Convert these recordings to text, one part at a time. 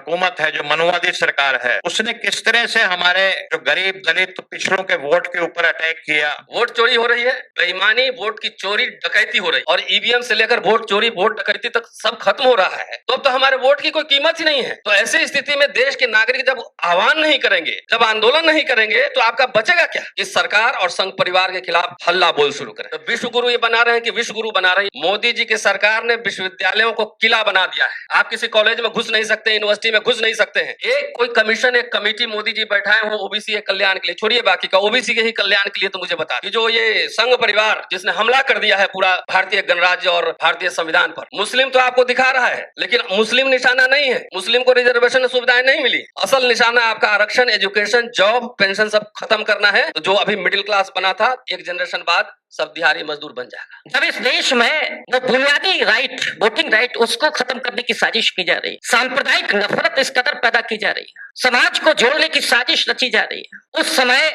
हुकूमत है, जो मनुवादी सरकार है, उसने किस तरह से हमारे जो गरीब दलित पिछड़ों के वोट के ऊपर अटैक किया। वोट चोरी हो रही है, बेईमानी, वोट की चोरी डकैती हो रही है और ईवीएम से लेकर वोट चोरी वोट डकैती तक सब खत्म हो रहा है। तो अब तो हमारे वोट की कोई कीमत ही नहीं है। तो ऐसी स्थिति में देश के नागरिक जब आह्वान नहीं करेंगे, जब आंदोलन नहीं करेंगे, तो आपका बचेगा क्या? इस सरकार और संघ परिवार के खिलाफ हल्ला बोल शुरू करें। तो विश्व गुरु ये बना रहे हैं कि विश्व गुरु बना रही है। मोदी जी की सरकार ने विश्वविद्यालयों को किला बना दिया है। आप किसी कॉलेज में घुस नहीं सकते, यूनिवर्सिटी में घुस नहीं सकते हैं। एक कोई कमीशन, एक कमेटी मोदी जी बैठाए हो ओबीसी के कल्याण के लिए, छोड़िए बाकी का, ओबीसी के ही कल्याण के लिए। तो मुझे बता कि जो ये संघ परिवार जिसने हमला कर दिया है पूरा भारतीय गणराज्य और भारतीय संविधान पर, मुस्लिम तो आपको दिखा रहा है, लेकिन मुस्लिम निशाना नहीं है। मुस्लिम को रिजर्वेशन सुविधाएं नहीं मिली। असल निशाना आपका आरक्षण, एजुकेशन, जॉब, पेंशन सब खत्म करना है। तो जो अभी मिडिल क्लास बना था, एक जनरेशन बाद सब दिहाड़ी मजदूर बन जाएगा। जब इस देश में वो बुनियादी राइट, वोटिंग राइट, उसको खत्म करने की साजिश की जा रही है, सांप्रदायिक नफरत इस कदर पैदा की जा रही है, समाज को जोड़ने की साजिश रची जा रही है, उस समय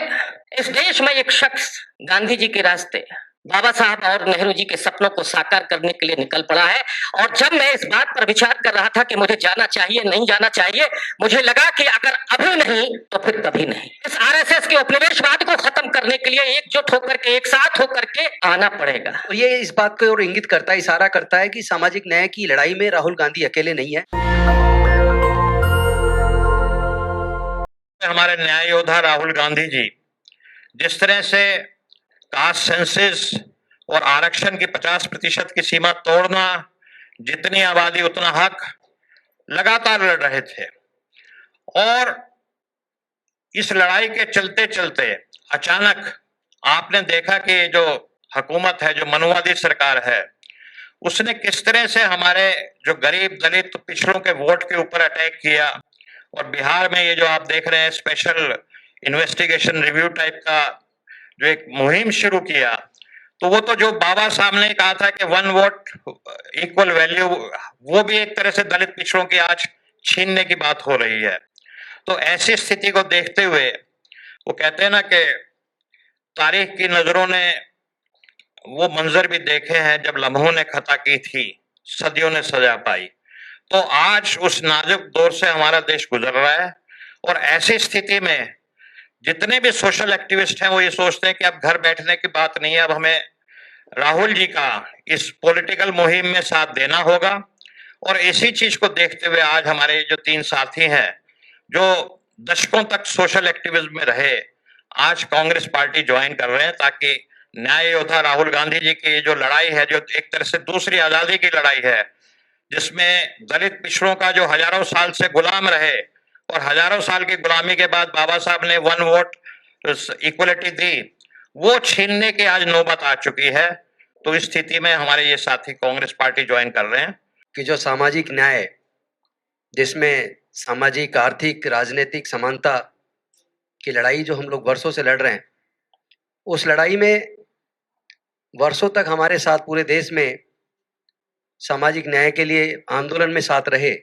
इस देश में एक शख्स गांधी जी के रास्ते, बाबा साहब और नेहरू जी के सपनों को साकार करने के लिए निकल पड़ा है। और जब मैं इस बात पर विचार कर रहा था कि मुझे जाना चाहिए नहीं जाना चाहिए, मुझे लगा कि अगर अभी नहीं तो फिर कभी नहीं। इस आरएसएस के उपनिवेशवाद को खत्म करने के लिए एकजुट होकर के, एक साथ होकर के आना पड़ेगा। तो ये इस बात को और इंगित करता है, इशारा करता है कि सामाजिक न्याय की लड़ाई में राहुल गांधी अकेले नहीं है। हमारे न्याय योद्धा राहुल गांधी जी जिस तरह से कास्ट सेंसस और आरक्षण की 50% की सीमा तोड़ना, जितनी आबादी उतना हक, लगातार लड़ रहे थे। और इस लड़ाई के चलते चलते अचानक आपने देखा कि जो हुकूमत है, जो मनुवादी सरकार है, उसने किस तरह से हमारे जो गरीब दलित पिछड़ों के वोट के ऊपर अटैक किया। और बिहार में ये जो आप देख रहे हैं स्पेशल इन्वेस्टिगेशन रिव्यू टाइप का जो एक मुहिम शुरू किया, तो वो तो जो बाबा साहब ने कहा था कि 1 वोट इक्वल वैल्यू, वो भी एक तरह से दलित पिछड़ों की आज छीनने की बात हो रही है। तो ऐसी स्थिति को देखते हुए वो कहते हैं ना कि तारीख की नजरों ने वो मंजर भी देखे हैं जब लम्हों ने खता की थी, सदियों ने सजा पाई। तो आज उस नाजुक दौर से हमारा देश गुजर रहा है। और ऐसी स्थिति में जितने भी सोशल एक्टिविस्ट हैं वो ये सोचते हैं कि अब घर बैठने की बात नहीं है, अब हमें राहुल जी का इस पॉलिटिकल मुहिम में साथ देना होगा। और इसी चीज को देखते हुए आज हमारे जो 3 साथी हैं जो दशकों तक सोशल एक्टिविज्म में रहे, आज कांग्रेस पार्टी ज्वाइन कर रहे हैं, ताकि न्याय योद्धा राहुल गांधी जी की जो लड़ाई है, जो एक तरह से दूसरी आजादी की लड़ाई है, जिसमें दलित पिछड़ों का जो हजारों साल से गुलाम रहे और हजारों साल की गुलामी के बाद बाबा साहब ने 1 वोट इक्वलिटी दी, वो छीनने की आज नौबत आ चुकी है। तो इस स्थिति में हमारे ये साथी कांग्रेस पार्टी ज्वाइन कर रहे हैं। कि जो सामाजिक न्याय, जिसमें सामाजिक, आर्थिक, राजनीतिक समानता की लड़ाई जो हम लोग वर्षों से लड़ रहे हैं, उस लड़ाई में वर्षों तक हमारे साथ पूरे देश में सामाजिक न्याय के लिए आंदोलन में साथ रहे,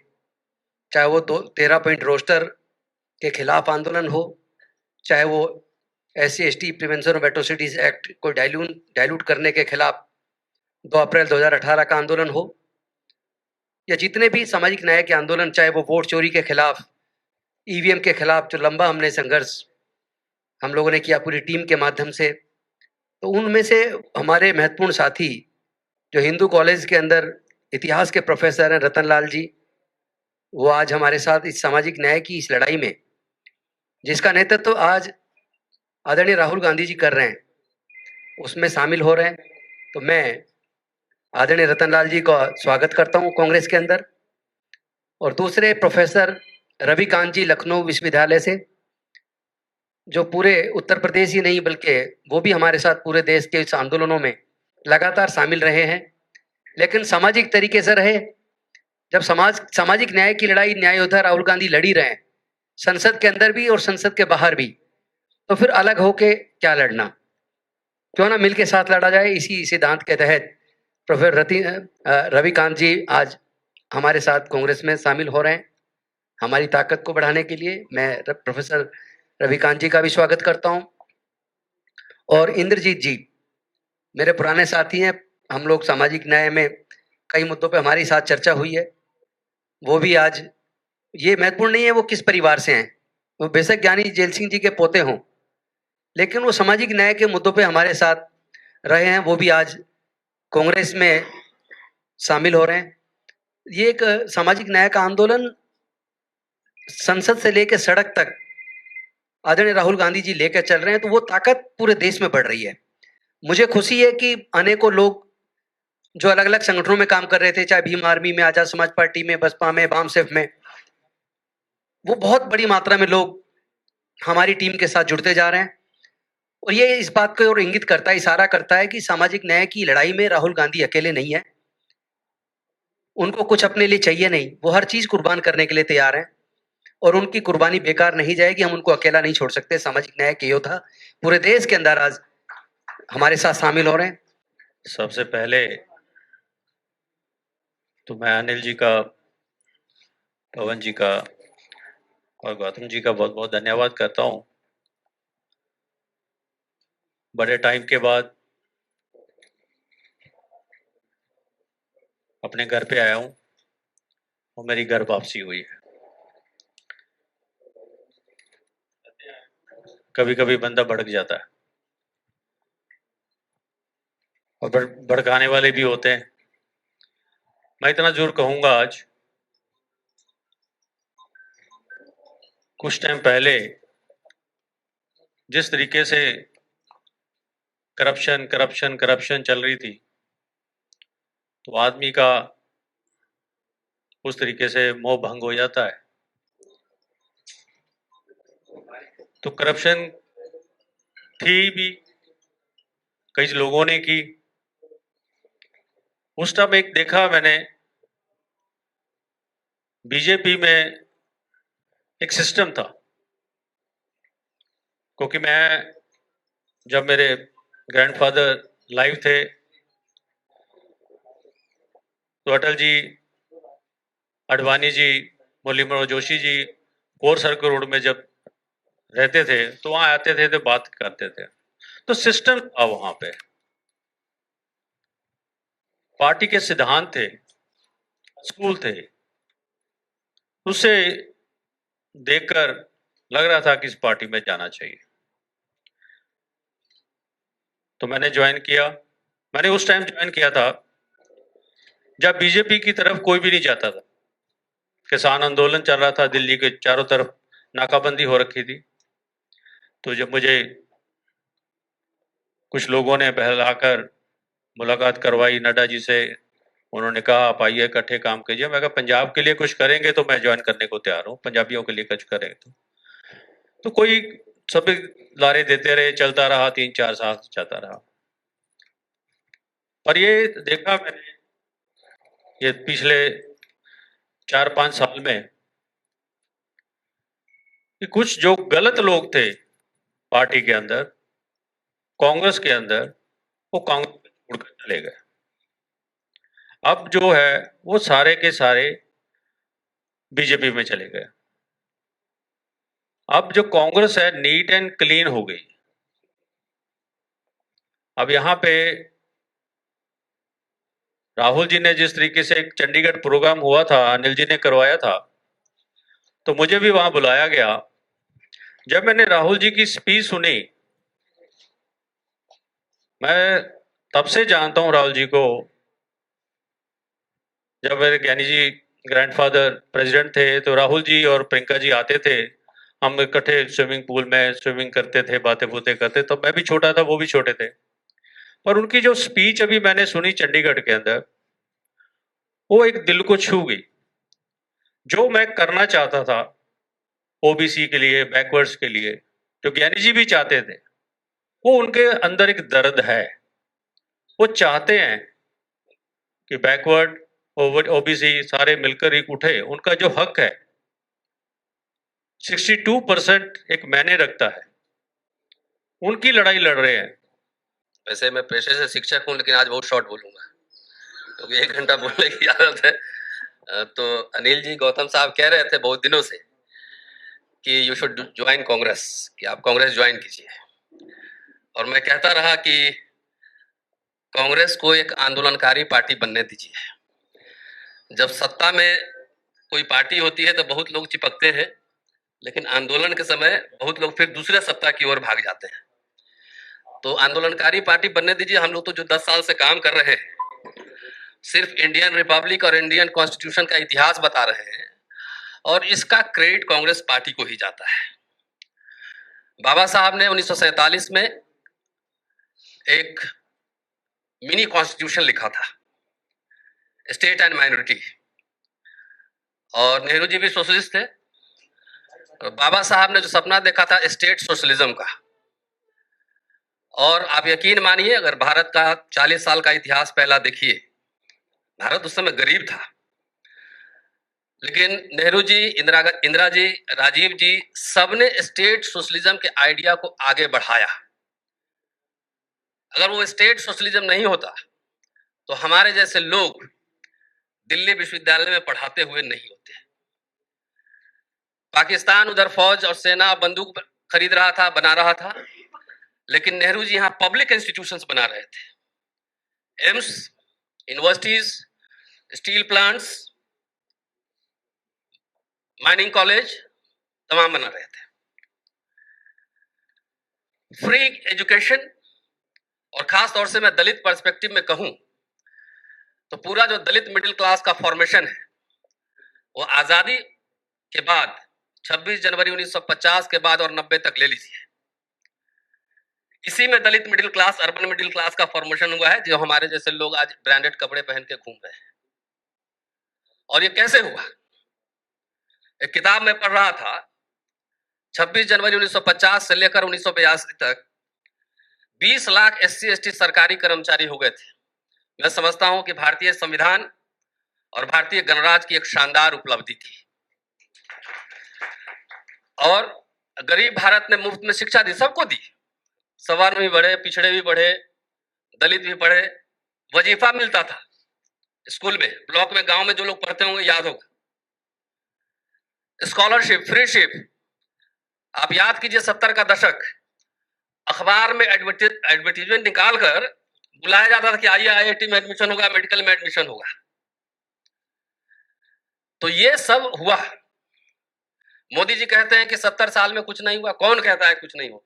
चाहे वो तो 13 पॉइंट रोस्टर के खिलाफ आंदोलन हो, चाहे वो SC/ST prevention of atrocities act को डाइल्यूट करने के खिलाफ 2 अप्रैल 2018 का आंदोलन हो, या जितने भी सामाजिक न्याय के आंदोलन, चाहे वो वोट चोरी के खिलाफ, ईवीएम के खिलाफ जो लंबा हमने संघर्ष हम लोगों ने किया पूरी टीम के माध्यम से, तो उनमें से हमारे महत्वपूर्ण साथी जो हिंदू कॉलेज के अंदर इतिहास के प्रोफेसर हैं, रतन लाल जी, वो आज हमारे साथ इस सामाजिक न्याय की इस लड़ाई में, जिसका नेतृत्व आज आदरणीय राहुल गांधी जी कर रहे हैं, उसमें शामिल हो रहे हैं। तो मैं आदरणीय रतन लाल जी का स्वागत करता हूं कांग्रेस के अंदर। और दूसरे प्रोफेसर रविकांत जी लखनऊ विश्वविद्यालय से, जो पूरे उत्तर प्रदेश ही नहीं बल्कि वो भी हमारे साथ पूरे देश के इस आंदोलनों में लगातार शामिल रहे हैं, लेकिन सामाजिक तरीके से रहे। जब सामाजिक न्याय की लड़ाई न्याय योद्धा राहुल गांधी लड़ी रहे हैं, संसद के अंदर भी और संसद के बाहर भी, तो फिर अलग होके क्या लड़ना, क्यों ना मिलके साथ लड़ा जाए। इसी सिद्धांत के तहत प्रोफेसर रविकांत जी आज हमारे साथ कांग्रेस में शामिल हो रहे हैं। हमारी ताकत को बढ़ाने के लिए मैं प्रोफेसर रविकांत जी का भी स्वागत करता हूं। और इंद्रजीत जी मेरे पुराने साथी हैं, हम लोग सामाजिक न्याय में कई मुद्दों पे हमारी साथ चर्चा हुई है, वो भी आज ये महत्वपूर्ण नहीं है वो किस परिवार से हैं, वो बेशक ज्ञानी जैल सिंह जी के पोते हों, लेकिन वो सामाजिक न्याय के मुद्दों पे हमारे साथ रहे हैं, वो भी आज कांग्रेस में शामिल हो रहे हैं। ये एक सामाजिक न्याय का आंदोलन संसद से लेकर सड़क तक आदरणीय राहुल गांधी जी लेकर चल रहे हैं, तो वो ताकत पूरे देश में बढ़ रही है। मुझे खुशी है कि अनेकों लोग जो अलग अलग संगठनों में काम कर रहे थे, चाहे भीम आर्मी में, आजाद समाज पार्टी में, बसपा में, बामसेफ में, वो बहुत बड़ी मात्रा में लोग हमारी टीम के साथ जुड़ते जा रहे हैं। और ये इस बात को और इंगित करता है, इशारा करता है कि सामाजिक न्याय की लड़ाई में राहुल गांधी अकेले नहीं है। उनको कुछ अपने लिए चाहिए नहीं, वो हर चीज कुर्बान करने के लिए तैयार हैं और उनकी कुर्बानी बेकार नहीं जाएगी। हम उनको अकेला नहीं छोड़ सकते। सामाजिक न्याय के योद्धा पूरे देश के अंदर आज हमारे साथ शामिल हो रहे हैं। सबसे पहले तो मैं अनिल जी का, पवन जी का और गौतम जी का बहुत बहुत धन्यवाद करता हूं। बड़े टाइम के बाद अपने घर पे आया हूं और मेरी घर वापसी हुई है। कभी कभी बंदा भड़क जाता है और भड़काने वाले भी होते हैं। मैं इतना जरूर कहूंगा, आज कुछ टाइम पहले जिस तरीके से करप्शन करप्शन करप्शन चल रही थी, तो आदमी का उस तरीके से मोह भंग हो जाता है। तो करप्शन थी भी, कई लोगों ने की। उस टाइम एक देखा मैंने, बीजेपी में एक सिस्टम था, क्योंकि मैं, जब मेरे ग्रैंडफादर लाइव थे तो Atal ji, Advani ji, Murli Manohar Joshi ji core circle road में जब रहते थे तो वहां आते थे तो बात करते थे। तो सिस्टम था वहां पे, पार्टी के सिद्धांत थे, स्कूल थे। उसे देखकर लग रहा था कि इस पार्टी में जाना चाहिए, तो मैंने ज्वाइन किया। मैंने उस टाइम ज्वाइन किया था जब बीजेपी की तरफ कोई भी नहीं जाता था। किसान आंदोलन चल रहा था, दिल्ली के चारों तरफ नाकाबंदी हो रखी थी। तो जब मुझे कुछ लोगों ने बहलाकर मुलाकात करवाई नड्डा जी से, उन्होंने कहा आप आइए इकट्ठे काम कीजिए। मैं कहा पंजाब के लिए कुछ करेंगे तो मैं ज्वाइन करने को तैयार हूँ, पंजाबियों के लिए कुछ करेंगे तो कोई सभी लारे देते रहे, चलता रहा, 3-4 साल चलता रहा। और ये देखा मैंने, ये पिछले 4-5 साल में कि कुछ जो गलत लोग थे पार्टी के अंदर, कांग्रेस के अंदर, वो कांग्रेस में छोड़कर चले गए। अब जो है वो सारे के सारे बीजेपी में चले गए। अब जो कांग्रेस है नीट एंड क्लीन हो गई। अब यहां पे राहुल जी ने जिस तरीके से एक चंडीगढ़ प्रोग्राम हुआ था, अनिल जी ने करवाया था, तो मुझे भी वहां बुलाया गया। जब मैंने राहुल जी की स्पीच सुनी, मैं तब से जानता हूं राहुल जी को, जब मेरे ज्ञानी जी ग्रैंडफादर प्रेसिडेंट थे तो राहुल जी और प्रियंका जी आते थे, हम इकट्ठे स्विमिंग पूल में स्विमिंग करते थे, बातें बूतें करते। तब मैं भी छोटा था, वो भी छोटे थे। पर उनकी जो स्पीच अभी मैंने सुनी चंडीगढ़ के अंदर, वो एक दिल को छू गई। जो मैं करना चाहता था ओबीसी के लिए, बैकवर्ड्स के लिए, जो ज्ञानी जी भी चाहते थे, वो उनके अंदर एक दर्द है। वो चाहते हैं कि बैकवर्ड ओबीसी सारे मिलकर एक उठे, उनका जो हक है 62% एक मायने रखता है। उनकी लड़ाई लड़ रहे हैं। वैसे मैं पेशे से शिक्षक हूँ, लेकिन आज बहुत शॉर्ट बोलूंगा क्योंकि 1 घंटा बोलने की आदत है। तो अनिल जी, गौतम साहब कह रहे थे बहुत दिनों से कि यू शुड ज्वाइन कांग्रेस, कि आप कांग्रेस ज्वाइन कीजिए। और मैं कहता रहा कि कांग्रेस को एक आंदोलनकारी पार्टी बनने दीजिए। जब सत्ता में कोई पार्टी होती है तो बहुत लोग चिपकते हैं, लेकिन आंदोलन के समय बहुत लोग फिर दूसरे सत्ता की ओर भाग जाते हैं। तो आंदोलनकारी पार्टी बनने दीजिए। हम लोग तो जो 10 साल से काम कर रहे हैं, सिर्फ इंडियन रिपब्लिक और इंडियन कॉन्स्टिट्यूशन का इतिहास बता रहे हैं, और इसका क्रेडिट कांग्रेस पार्टी को ही जाता है। बाबा साहब ने 1947 में एक मिनी कॉन्स्टिट्यूशन लिखा था, स्टेट एंड माइनॉरिटी, और नेहरू जी भी सोशलिस्ट थे। बाबा साहब ने जो सपना देखा था स्टेट सोशलिज्म का, और आप यकीन मानिए, अगर भारत का 40 साल का इतिहास पहला देखिए, भारत उस समय गरीब था, लेकिन नेहरू जी, इंदिरा जी, राजीव जी, सबने स्टेट सोशलिज्म के आइडिया को आगे बढ़ाया। अगर वो स्टेट सोशलिज्म नहीं होता तो हमारे जैसे लोग दिल्ली विश्वविद्यालय में पढ़ाते हुए नहीं होते। पाकिस्तान उधर फौज और सेना बंदूक खरीद रहा था, बना रहा था, लेकिन नेहरू जी यहाँ पब्लिक इंस्टीट्यूशंस बना रहे थे। AIIMS, universities, steel plants, mining college तमाम बना रहे थे। फ्री एजुकेशन, और खास तौर से मैं दलित पर्सपेक्टिव में कहूं तो पूरा जो दलित मिडिल क्लास का फॉर्मेशन है, वो आजादी के बाद 26 जनवरी 1950 के बाद और 90 तक ले लीजिए, इसी में दलित middle class, urban middle class का फॉर्मेशन हुआ है, जो हमारे जैसे लोग आज ब्रांडेड कपड़े पहन के घूम रहे हैं। और ये कैसे हुआ? एक किताब में पढ़ रहा था, 26 जनवरी 1950 से लेकर 1982 तक 20 लाख SC ST सरकारी कर्मचारी हो गए थे। मैं समझता हूं कि भारतीय संविधान और भारतीय गणराज्य की एक शानदार उपलब्धि थी। और गरीब भारत ने मुफ्त में शिक्षा दी, सबको दी। सवर्ण भी बढ़े, पिछड़े भी बढ़े, दलित भी पढ़े, वजीफा मिलता था स्कूल में, ब्लॉक में, गांव में जो लोग पढ़ते होंगे याद होगा। स्कॉलरशिप, फ्रीशिप, आप याद कीजिए 70 का दशक, अखबार में एडवर्टीजमेंट निकालकर बुलाया जाता था कि आइए IIT में एडमिशन होगा, मेडिकल में एडमिशन होगा। तो ये सब हुआ। मोदी जी कहते हैं कि 70 साल में कुछ नहीं हुआ। कौन कहता है कुछ नहीं हुआ?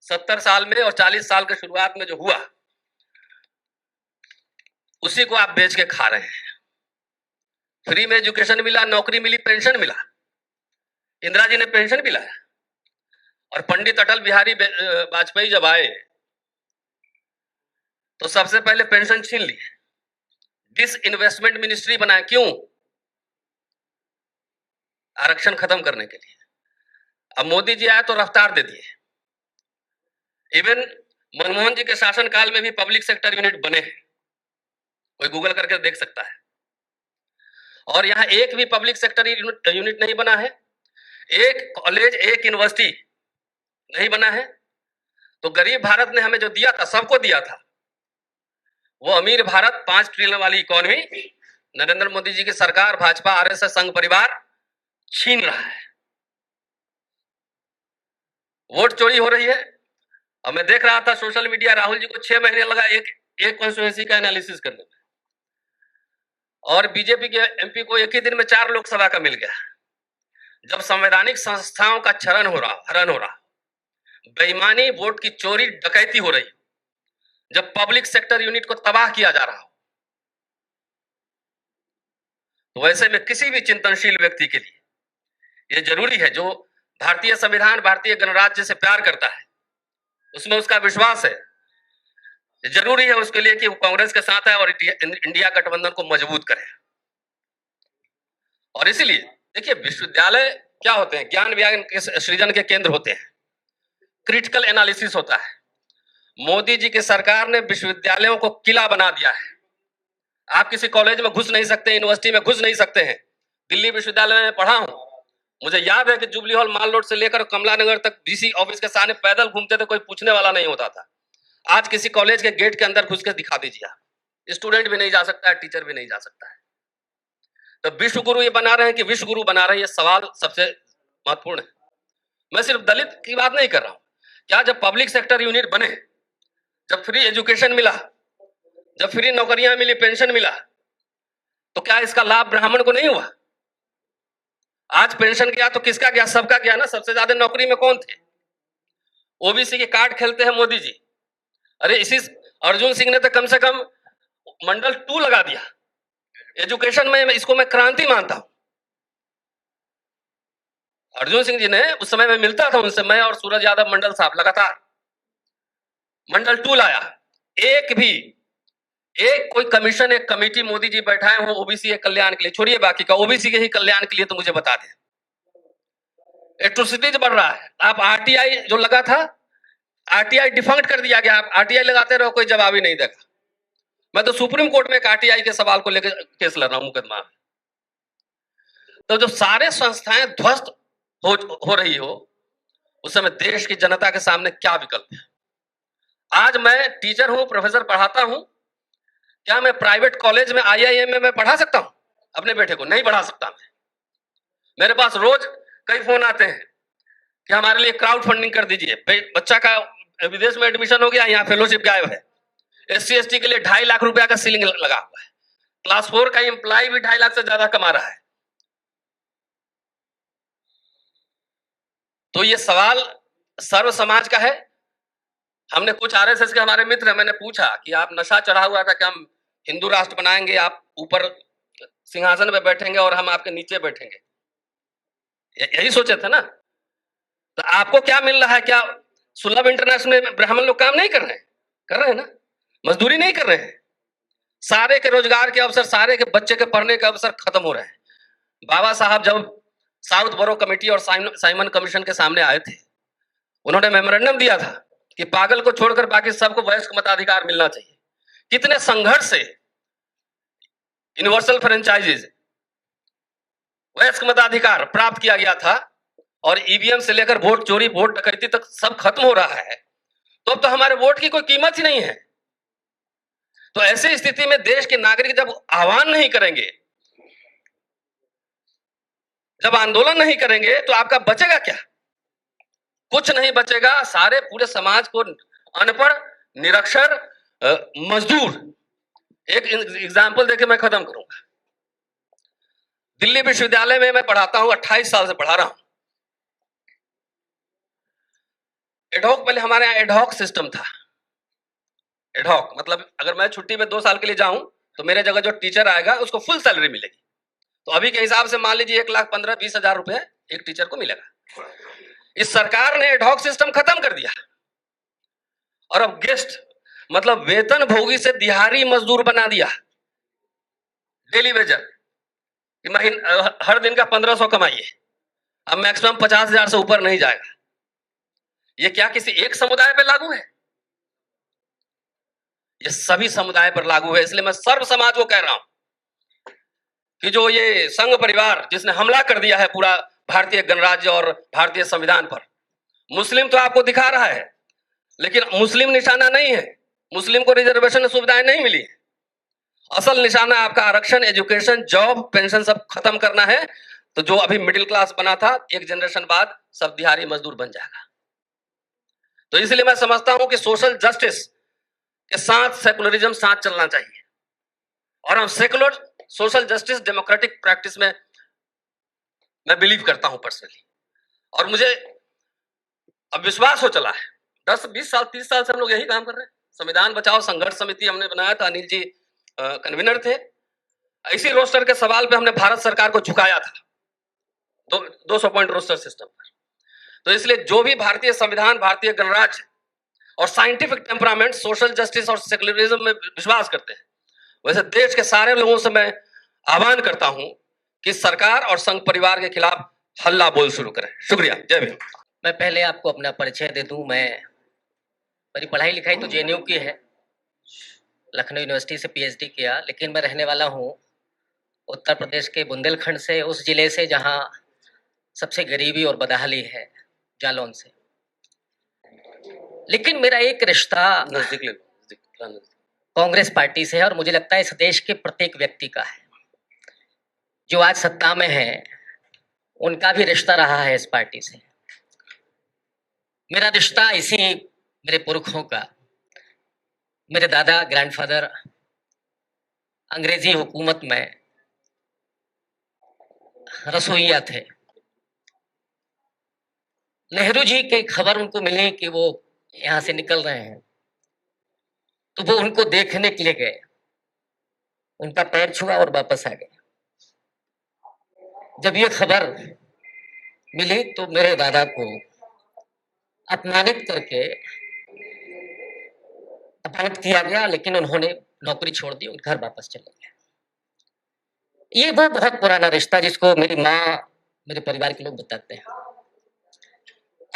70 साल में और 40 साल के शुरुआत में जो हुआ, उसी को आप बेच के खा रहे हैं। फ्री में एजुकेशन मिला, नौकरी मिली, पेंशन मिला। इंदिरा जी ने पेंशन भी लाया, और पंडित अटल बिहारी वाजपेयी जब आए तो सबसे पहले पेंशन छीन ली, डिसइन्वेस्टमेंट मिनिस्ट्री बनाए। क्यों? आरक्षण खत्म करने के लिए। अब मोदी जी आए तो रफ्तार दे दिए। इवन मनमोहन जी के शासनकाल में भी पब्लिक सेक्टर यूनिट बने हैं, कोई गूगल करके देख सकता है। और यहां एक भी पब्लिक सेक्टर यूनिट नहीं बना है, एक कॉलेज, एक यूनिवर्सिटी नहीं बना है। तो गरीब भारत ने हमें जो दिया था, सबको दिया था, वो अमीर भारत, 5 ट्रिलियन वाली इकोनॉमी नरेंद्र मोदी जी की सरकार, भाजपा, RSS संघ परिवार छीन रहा है। वोट चोरी हो रही है। और मैं देख रहा था सोशल मीडिया, राहुल जी को 6 महीने लगा एक कॉन्स्टिट्यूएंसी का एनालिसिस करने में, और बीजेपी के MP को एक ही दिन में 4 लोकसभा का मिल गया। जब संवैधानिक संस्थाओं का हरण हो रहा, बेईमानी, वोट की चोरी, डकैती हो रही, जब पब्लिक सेक्टर यूनिट को तबाह किया जा रहा हो, तो वैसे में किसी भी चिंतनशील व्यक्ति के लिए यह जरूरी है, जो भारतीय संविधान, भारतीय गणराज्य से प्यार करता है, उसमें उसका विश्वास है, जरूरी है उसके लिए कि वो कांग्रेस के साथ है और इंडिया गठबंधन को मजबूत करे। और इसीलिए देखिए, विश्वविद्यालय क्या होते हैं? ज्ञान विज्ञान के सृजन के केंद्र होते हैं, क्रिटिकल एनालिसिस होता है। मोदी जी की सरकार ने विश्वविद्यालयों को किला बना दिया है। आप किसी कॉलेज में घुस नहीं सकते, यूनिवर्सिटी में घुस नहीं सकते हैं। दिल्ली विश्वविद्यालय में पढ़ा हूं, मुझे याद है कि जुबली हॉल, माल रोड से लेकर कमला नगर तक DC ऑफिस के सामने पैदल घूमते थे, कोई पूछने वाला नहीं होता था। आज किसी कॉलेज के गेट के अंदर घुस के दिखा दीजिए, स्टूडेंट भी नहीं जा सकता है, टीचर भी नहीं जा सकता है। तो विश्व गुरु ये बना रहे हैं कि विश्व गुरु बना रहे हैं, ये सवाल सबसे महत्वपूर्ण है। मैं सिर्फ दलित की बात नहीं कर रहा हूं। क्या जब पब्लिक सेक्टर यूनिट बने, जब फ्री एजुकेशन मिला, जब फ्री नौकरियां मिली, पेंशन मिला, तो क्या इसका लाभ ब्राह्मण को नहीं हुआ? आज पेंशन गया तो किसका गया? सबका गया ना। सबसे ज्यादा नौकरी में कौन थे? ओबीसी के कार्ड खेलते हैं मोदी जी। अरे इसी अर्जुन सिंह ने तो कम से कम मंडल 2 लगा दिया। एजुकेशन में इसको मैं क्रांति मानता हूं। अर्जुन सिंह जी ने, उस समय में मिलता था उनसे, मैं और सूरज यादव मंडल साहब लगातार मंडल 2 लाया। एक कोई कमीशन, एक कमेटी मोदी जी बैठाए हो ओबीसी के कल्याण के लिए, छोड़िए बाकी का, ओबीसी के ही कल्याण के लिए, तो मुझे बता दें। एट्रोसिटीज बढ़ रहा है। आप आरटीआई जो लगा था, आरटीआई डिफंक्ट कर दिया गया। आप आरटीआई लगाते रहो, कोई जवाब ही नहीं देगा। मैं तो सुप्रीम कोर्ट में एक आरटीआई के सवाल को लेकर केस लड़ रहा हूं, मुकदमा। तो जो सारे संस्थाएं ध्वस्त हो रही हो, उस समय देश की जनता के सामने क्या विकल्प है? आज मैं टीचर हूं, प्रोफेसर पढ़ाता हूं। क्या मैं प्राइवेट कॉलेज में, आईआईएम में पढ़ा सकता हूं अपने बेटे को? नहीं पढ़ा सकता मैं। मेरे पास रोज कई फोन आते हैं कि हमारे लिए क्राउड फंडिंग कर दीजिए, बच्चा का विदेश में एडमिशन हो गया, यहाँ फेलोशिप गायब है। SC ST के लिए 2.5 लाख रुपया का सीलिंग लगा हुआ है। क्लास 4 का एम्प्लॉय भी 2.5 लाख से ज्यादा कमा रहा है। तो ये सवाल सर्व समाज का है। हमने कुछ आरएसएस के हमारे मित्र हैं, मैंने पूछा कि आप नशा चढ़ा हुआ था कि हम हिंदू राष्ट्र बनाएंगे, आप ऊपर सिंहासन पे बैठेंगे और हम आपके नीचे बैठेंगे, यही सोचे थे ना? तो आपको क्या मिल रहा है? क्या सुलभ इंटरनेशनल में ब्राह्मण लोग काम नहीं कर रहे हैं? कर रहे हैं ना। मजदूरी नहीं कर रहे हैं। सारे के रोजगार के अवसर, सारे के बच्चे के पढ़ने के अवसर खत्म हो रहे हैं। बाबा साहब जब साउथ बोरो कमेटी और साइमन कमीशन के सामने आए थे, उन्होंने मेमोरेंडम दिया था कि पागल को छोड़कर बाकी सबको वयस्क मताधिकार मिलना चाहिए। कितने संघर्ष से यूनिवर्सल फ्रेंचाइजीज, वयस्क मताधिकार प्राप्त किया गया था, और ईवीएम से लेकर वोट चोरी, वोट डकैती तक सब खत्म हो रहा है। तो अब तो हमारे वोट की कोई कीमत ही नहीं है। तो ऐसी स्थिति में देश के नागरिक जब आह्वान नहीं करेंगे, जब आंदोलन नहीं करेंगे, तो आपका बचेगा क्या? कुछ नहीं बचेगा। सारे पूरे समाज को अनपढ़, निरक्षर, मजदूर। एक एग्जाम्पल देके मैं खत्म करूंगा। दिल्ली विश्वविद्यालय में मैं पढ़ाता हूं, 28 साल से पढ़ा रहा हूं। एडहॉक, पहले हमारे यहाँ एडहॉक सिस्टम था। एडहॉक मतलब अगर मैं छुट्टी में 2 साल के लिए जाऊं तो मेरे जगह जो टीचर आएगा उसको फुल सैलरी मिलेगी। तो अभी के हिसाब से मान लीजिए 1,15,20,000 रुपए एक टीचर को मिलेगा। इस सरकार ने एडहॉक सिस्टम खत्म कर दिया और अब गेस्ट मतलब वेतन भोगी से दिहाड़ी मजदूर बना दिया। डेली वेजर हर दिन का 1500 कमाइए, अब मैक्सिमम 50,000 से ऊपर नहीं जाएगा। ये क्या किसी एक समुदाय पर लागू है? ये सभी समुदाय पर लागू है। इसलिए मैं सर्व समाज को कह रहा हूं कि जो ये संघ परिवार जिसने हमला कर दिया है पूरा भारतीय गणराज्य और भारतीय संविधान पर, मुस्लिम तो आपको दिखा रहा है, लेकिन मुस्लिम निशाना नहीं है। मुस्लिम को रिजर्वेशन सुविधाएं नहीं मिली। असल निशाना आपका आरक्षण, एजुकेशन, जॉब, पेंशन सब खत्म करना है। तो जो अभी मिडिल क्लास बना था, एक जनरेशन बाद सब दिहाड़ी मजदूर बन जाएगा। तो इसलिए मैं समझता हूं कि सोशल जस्टिस के साथ सेकुलरिज्म साथ चलना चाहिए, और हम secular social justice democratic practice में मैं बिलीव करता हूं पर्सनली। और मुझे अब विश्वास हो चला है, 10, 20 साल, 30 साल से हम लोग यही काम कर रहे हैं। संविधान बचाओ संघर्ष समिति हमने बनाया था, अनिल जी कन्वीनर थे। इसी रोस्टर के सवाल पे हमने भारत सरकार को झुकाया था 200 पॉइंट रोस्टर सिस्टम पर। तो इसलिए जो भी भारतीय संविधान, भारतीय गणराज्य और साइंटिफिक टेम्परामेंट, सोशल जस्टिस और सेकुलरिज्म में विश्वास करते हैं, वैसे देश के सारे लोगों से मैं आह्वान करता हूं कि सरकार और संघ परिवार के खिलाफ हल्ला बोल शुरू करें। शुक्रिया, जय भीम। मैं पहले आपको अपना परिचय दे दूं। मेरी पढ़ाई लिखाई तो जेएनयू की है, लखनऊ यूनिवर्सिटी से पीएचडी किया, लेकिन मैं रहने वाला हूं उत्तर प्रदेश के बुंदेलखंड से, उस जिले से जहां सबसे गरीबी और बदहाली है, जालौन से। लेकिन मेरा एक रिश्ता कांग्रेस पार्टी से है, और मुझे लगता है इस देश के प्रत्येक व्यक्ति का है। जो आज सत्ता में है उनका भी रिश्ता रहा है इस पार्टी से। मेरा रिश्ता इसी मेरे पुरखों का, मेरे दादा ग्रैंडफादर अंग्रेजी हुकूमत में रसोइया थे। नेहरू जी की खबर उनको मिली कि वो यहाँ से निकल रहे हैं, तो वो उनको देखने के लिए गए, उनका पैर छुआ और वापस आ गए। जब ये खबर मिली तो मेरे दादा को अपमानित करके अपमानित किया गया, लेकिन उन्होंने नौकरी छोड़ दी और घर वापस चले गए। ये वो बहुत पुराना रिश्ता जिसको मेरी माँ, मेरे परिवार के लोग बताते हैं।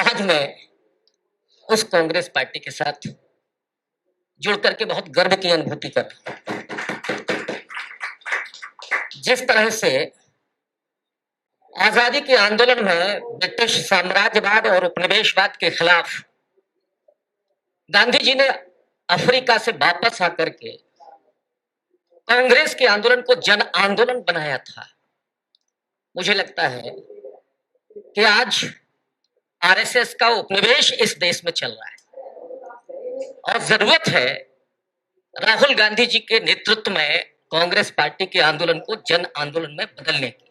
आज मैं उस कांग्रेस पार्टी के साथ जुड़ करके बहुत गर्व की अनुभूति कर रहा हूं। जिस तरह से आजादी के आंदोलन में ब्रिटिश साम्राज्यवाद और उपनिवेशवाद के खिलाफ गांधी जी ने अफ्रीका से वापस आकर के कांग्रेस के आंदोलन को जन आंदोलन बनाया था, मुझे लगता है कि आज आरएसएस का उपनिवेश इस देश में चल रहा है और जरूरत है राहुल गांधी जी के नेतृत्व में कांग्रेस पार्टी के आंदोलन को जन आंदोलन में बदलने की।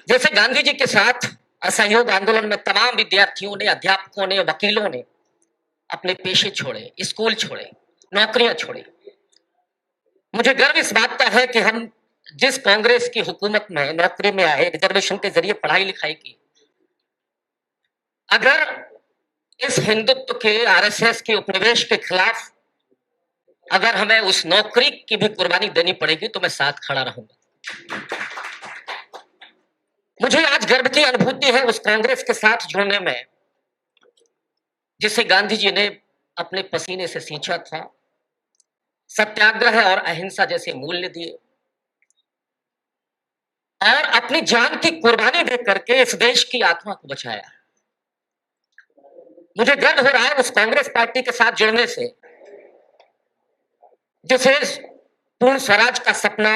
जैसे गांधी जी के साथ असहयोग आंदोलन में तमाम विद्यार्थियों ने, अध्यापकों ने, वकीलों ने अपने पेशे छोड़े, स्कूल छोड़े, नौकरियां छोड़ी। मुझे गर्व इस बात का है कि हम जिस कांग्रेस की हुकूमत में नौकरी में आए, रिजर्वेशन के जरिए पढ़ाई लिखाई की, अगर इस हिंदुत्व के, आरएसएस के उपनिवेश के खिलाफ अगर हमें उस नौकरी की भी कुर्बानी देनी पड़ेगी तो मैं साथ खड़ा रहूंगा। मुझे आज गर्व की अनुभूति है उस कांग्रेस के साथ जुड़ने में जिसे गांधी जी ने अपने पसीने से सींचा था, सत्याग्रह और अहिंसा जैसे मूल्य दिए और अपनी जान की कुर्बानी दे करके इस देश की आत्मा को बचाया। मुझे गर्व हो रहा है उस कांग्रेस पार्टी के साथ जुड़ने से जिसे पूर्ण स्वराज का सपना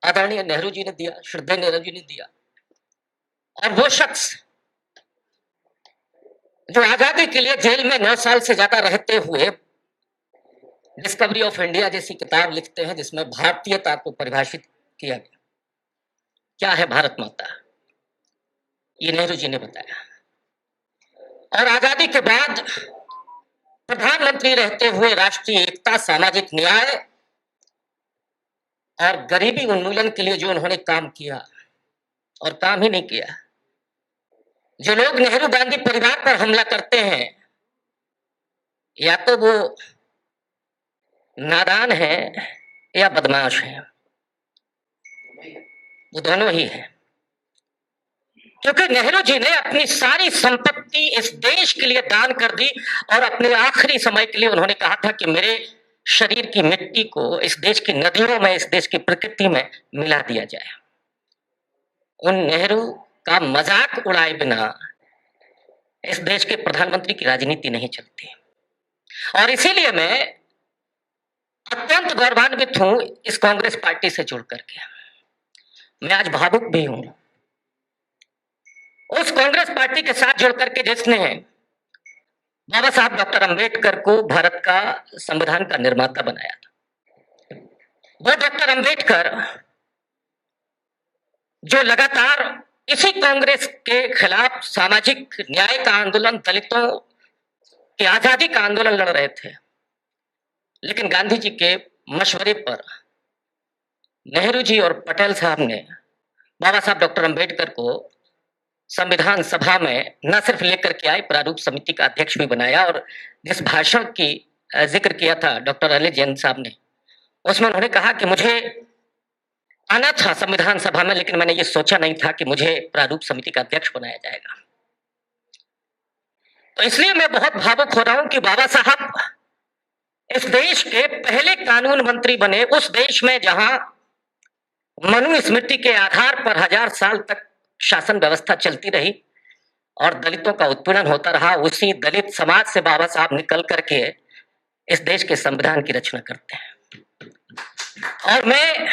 आदरणीय नेहरू जी ने दिया, श्रद्धेय नेहरू जी ने दिया। और वो शख्स जो आजादी के लिए जेल में 9 साल से ज्यादा रहते हुए डिस्कवरी ऑफ इंडिया जैसी किताब लिखते हैं जिसमें भारतीयता को परिभाषित किया गया। क्या है भारत माता, ये नेहरू जी ने बताया। और आजादी के बाद प्रधानमंत्री रहते हुए राष्ट्रीय एकता, सामाजिक न्याय और गरीबी उन्मूलन के लिए जो उन्होंने काम किया, और काम ही नहीं किया। जो लोग नेहरू गांधी परिवार पर हमला करते हैं या तो वो नादान है या बदमाश है, वो दोनों ही है। क्योंकि नेहरू जी ने अपनी सारी संपत्ति इस देश के लिए दान कर दी और अपने आखिरी समय के लिए उन्होंने कहा था कि मेरे शरीर की मिट्टी को इस देश की नदियों में, इस देश की प्रकृति में मिला दिया जाए। उन नेहरू का मजाक उड़ाए बिना इस देश के प्रधानमंत्री की राजनीति नहीं चलती। और इसीलिए मैं अत्यंत गौरवान्वित हूं इस कांग्रेस पार्टी से जुड़ करके। मैं आज भावुक भी हूं उस कांग्रेस पार्टी के साथ जुड़ करके जिसने बाबा साहब डॉक्टर अंबेडकर को भारत का संविधान का निर्माता बनाया था। वो डॉक्टर अंबेडकर जो लगातार इसी कांग्रेस के खिलाफ सामाजिक न्याय का आंदोलन, दलितों की आजादी का आंदोलन लड़ रहे थे, लेकिन गांधी जी के मशवरे पर नेहरू जी और पटेल साहब ने बाबा साहब डॉक्टर अंबेडकर को संविधान सभा में न सिर्फ लेकर के आए, प्रारूप समिति का अध्यक्ष भी बनाया। और जिस भाषण की जिक्र किया था डॉक्टर अली जैन साहब ने, उसमें उन्होंने कहा कि मुझे आना था संविधान सभा में, लेकिन मैंने ये सोचा नहीं था कि मुझे प्रारूप समिति का अध्यक्ष बनाया जाएगा। तो इसलिए मैं बहुत भावुक हो रहा हूं कि बाबा साहब इस देश के पहले कानून मंत्री बने, उस देश में जहां मनुस्मृति के आधार पर 1000 साल तक शासन व्यवस्था चलती रही और दलितों का उत्पीड़न होता रहा। उसी दलित समाज से बाबा साहब निकल करके इस देश के संविधान की रचना करते हैं। और मैं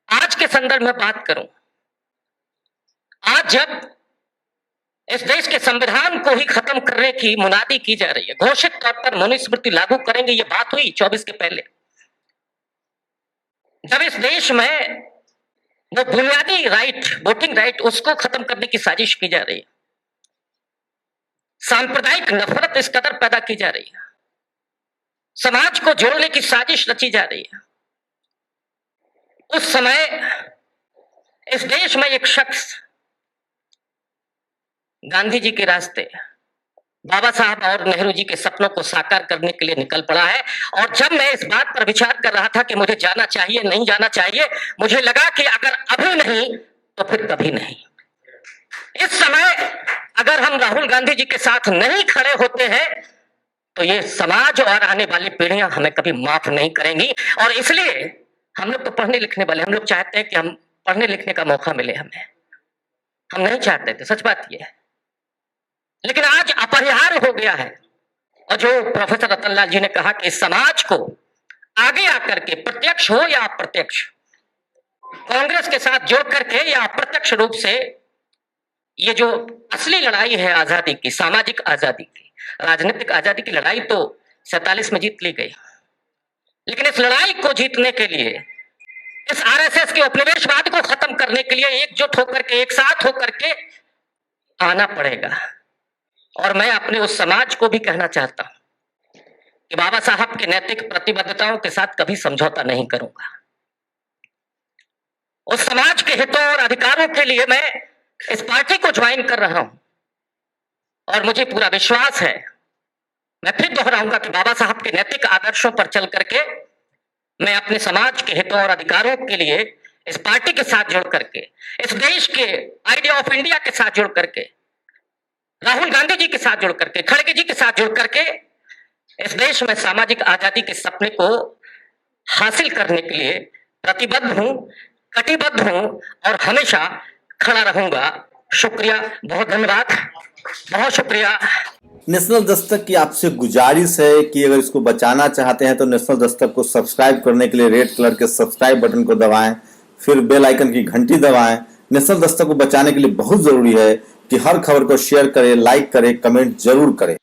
आज के संदर्भ में बात करूं, आज जब इस देश के संविधान को ही खत्म करने की मुनादी की जा रही है, घोषित तौर पर मनुस्मृति लागू करेंगे, ये बात हुई 24 के पहले, जब इस देश में वो बुनियादी राइट, वोटिंग राइट, उसको खत्म करने की साजिश की जा रही है। सांप्रदायिक नफरत इस कदर पैदा की जा रही है, समाज को जोड़ने की साजिश रची जा रही है। उस समय इस देश में एक शख्स गांधी जी के रास्ते, बाबा साहब और नेहरू जी के सपनों को साकार करने के लिए निकल पड़ा है। और जब मैं इस बात पर विचार कर रहा था कि मुझे जाना चाहिए नहीं जाना चाहिए, मुझे लगा कि अगर अभी नहीं तो फिर कभी नहीं। इस समय अगर हम राहुल गांधी जी के साथ नहीं खड़े होते हैं तो ये समाज और आने वाली पीढ़ियां हमें कभी माफ नहीं करेंगी। और इसलिए हम लोग तो पढ़ने लिखने वाले, हम लोग चाहते हैं कि हम पढ़ने लिखने का मौका मिले हमें, हम नहीं चाहते थे, सच बात यह है। लेकिन आज अपरिहार्य हो गया है। और जो प्रोफेसर रतनलाल जी ने कहा कि इस समाज को आगे आकर के प्रत्यक्ष हो या अप्रत्यक्ष, कांग्रेस के साथ जोड़ करके या अप्रत्यक्ष रूप से ये जो असली लड़ाई है आजादी की, सामाजिक आजादी की, राजनीतिक आजादी की लड़ाई तो 47 में जीत ली गई, लेकिन इस लड़ाई को जीतने के लिए, इस आरएसएस के उपनिवेशवाद को खत्म करने के लिए एकजुट होकर के, एक साथ होकर के आना पड़ेगा। और मैं अपने उस समाज को भी कहना चाहता हूं कि बाबा साहब के नैतिक प्रतिबद्धताओं के साथ कभी समझौता नहीं करूंगा। उस समाज के हितों और अधिकारों के लिए मैं इस पार्टी को ज्वाइन कर रहा हूं। और मुझे पूरा विश्वास है, मैं फिर दोहराऊंगा कि बाबा साहब के नैतिक आदर्शों पर चल करके मैं अपने समाज के हितों और अधिकारों के लिए इस पार्टी के साथ जुड़ करके, इस देश के आइडिया ऑफ इंडिया के साथ जुड़ करके, राहुल गांधी जी के साथ जुड़ करके, खड़गे जी के साथ जुड़ करके इस देश में सामाजिक आजादी के सपने को हासिल करने के लिए प्रतिबद्ध हूं, कटिबद्ध हूं और हमेशा खड़ा रहूंगा। शुक्रिया, बहुत धन्यवाद, बहुत शुक्रिया। नेशनल दस्तक की आपसे गुजारिश है कि अगर इसको बचाना चाहते हैं तो नेशनल दस्तक को सब्सक्राइब करने के लिए रेड कलर के सब्सक्राइब बटन को दबाएं, फिर बेल आइकन की घंटी दबाएं। नेशनल दस्तक को बचाने के लिए बहुत जरूरी है कि हर खबर को शेयर करें, लाइक करें, कमेंट जरूर करें।